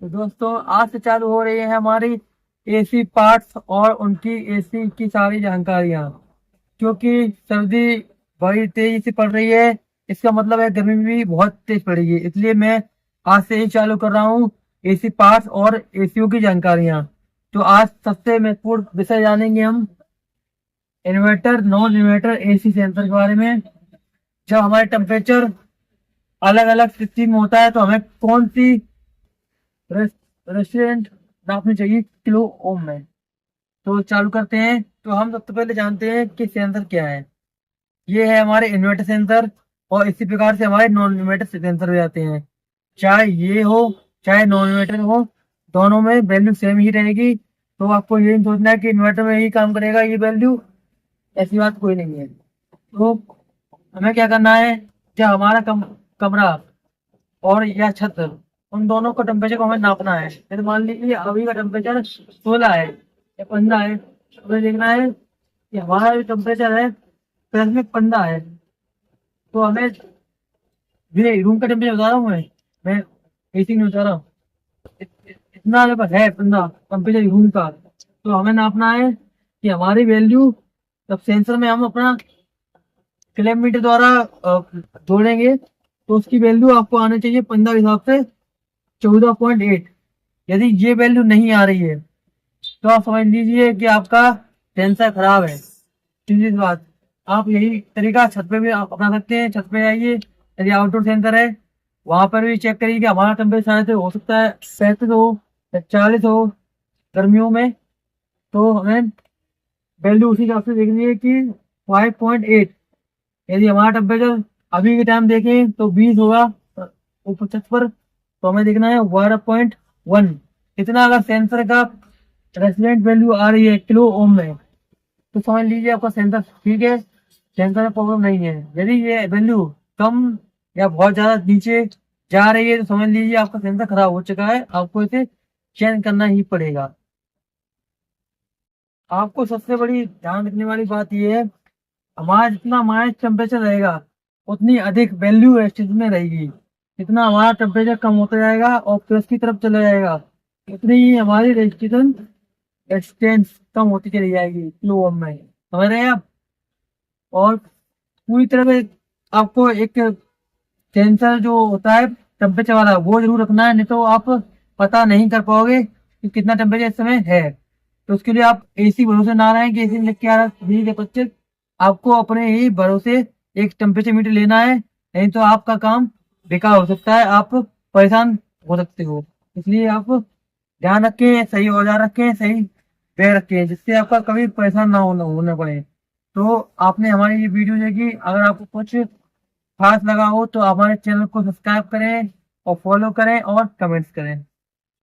तो दोस्तों आज से चालू हो रही है हमारी एसी पार्ट्स और उनकी एसी की सारी जानकारियाँ। क्योंकि सर्दी बड़ी तेजी से पड़ रही है, इसका मतलब है गर्मी भी बहुत तेज पड़ेगी, इसलिए मैं आज से ही चालू कर रहा हूँ एसी पार्ट्स और एसीओ की जानकारियाँ। तो आज सबसे महत्वपूर्ण विषय जानेंगे हम inverter non inverter AC sensor के बारे में। जब हमारे टेम्परेचर अलग अलग स्थिति में होता है तो हमें कौन सी रेस्टोरेंट नापनी चाहिए किलो ओम में। तो चालू करते हैं। तो हम सबसे पहले जानते हैं कि सेंसर क्या है। ये है हमारे इन्वर्टर सेंसर, और इसी प्रकार से हमारे नॉन इन्वर्टर सेंसर हो जाते हैं। चाहे ये हो चाहे नॉन इन्वर्टर हो, दोनों में वैल्यू सेम ही रहेगी। तो आपको ये नहीं सोचना है कि इन्वर्टर में ही काम करेगा ये वैल्यू, ऐसी बात कोई नहीं है। तो हमें क्या करना है, जब हमारा कमरा और या छत, उन दोनों का टेम्परेचर को हमें नापना है। जैसे मान लीजिए अभी का टेम्परेचर 16 है या 15 है, हमें देखना है कि हमारा जो टेम्परेचर है प्लस में 15 है। तो हमें ये रूम का टेम्परेचर बता रहा हूँ मैं एसी नहीं बता रहा हूँ। इतना अगर है 15 टेम्परेचर रूम का, तो हमें नापना है कि हमारी वैल्यू, जब सेंसर में हम अपना किलोमीटर द्वारा जोड़ेंगे, तो उसकी वैल्यू आपको आनी चाहिए 15 के हिसाब से 14.8। यदि ये वैल्यू नहीं आ रही है तो आप समझ लीजिए कि आपका सेंसर खराब है। सीधी सी बात। आप यही तरीका छत पे भी आप अपना सकते हैं। छत पे जाइए, यदि आउटडोर सेंसर है वहां पर भी चेक करिए कि हमारा टेम्परेचर शायद हो सकता है 35 हो या 40 हो गर्मियों में। तो हमें वैल्यू उसी हिसाब से देखनी है कि 5.8। यदि हमारा टेम्परेचर अभी के टाइम देखें तो 20 होगा ऊपर छत पर, तो हमें देखना है 12.1। इतना अगर सेंसर का रेफरेंट वैल्यू आ रही है किलो ओम में, तो समझ लीजिए आपका सेंसर ठीक है, सेंसर में प्रॉब्लम नहीं है। यदि ये वैल्यू कम या बहुत ज्यादा नीचे जा रही है तो समझ लीजिए आपका सेंसर खराब हो चुका है, आपको इसे चेंज करना ही पड़ेगा। आपको सबसे बड़ी ध्यान रखने वाली बात यह है, हमारा जितना हमारा टेम्परेचर रहेगा उतनी अधिक वैल्यू एस्टिज में रहेगी। जितना हमारा टेम्परेचर कम होता जाएगा और प्लस की तरफ चला जाएगा, उतनी ही हमारी रेजिस्टेंस रेजिस्टेंस कम होती चली जाएगी किलो ओम में, समझ रहे हैं आप। और पूरी तरह से आपको एक सेंसर जो होता है टेम्परेचर वाला वो जरूर रखना है, नहीं तो आप पता नहीं कर पाओगे कि कितना टेम्परेचर इस समय है। तो उसके लिए आप एसी भरोसे ना रहें कि एसी लिख के आ रहा है 20 या 25। आपको अपने ही भरोसे एक टेम्परेचर मीटर लेना है, नहीं तो आपका काम बेकार हो सकता है, आप परेशान हो सकते हो। इसलिए आप ध्यान रखें, सही औजार रखें, सही बैग रखें, जिससे आपका कभी परेशान ना होना पड़े। तो आपने हमारी ये वीडियो देखी, अगर आपको कुछ खास लगा हो तो हमारे चैनल को सब्सक्राइब करें और फॉलो करें और कमेंट्स करें।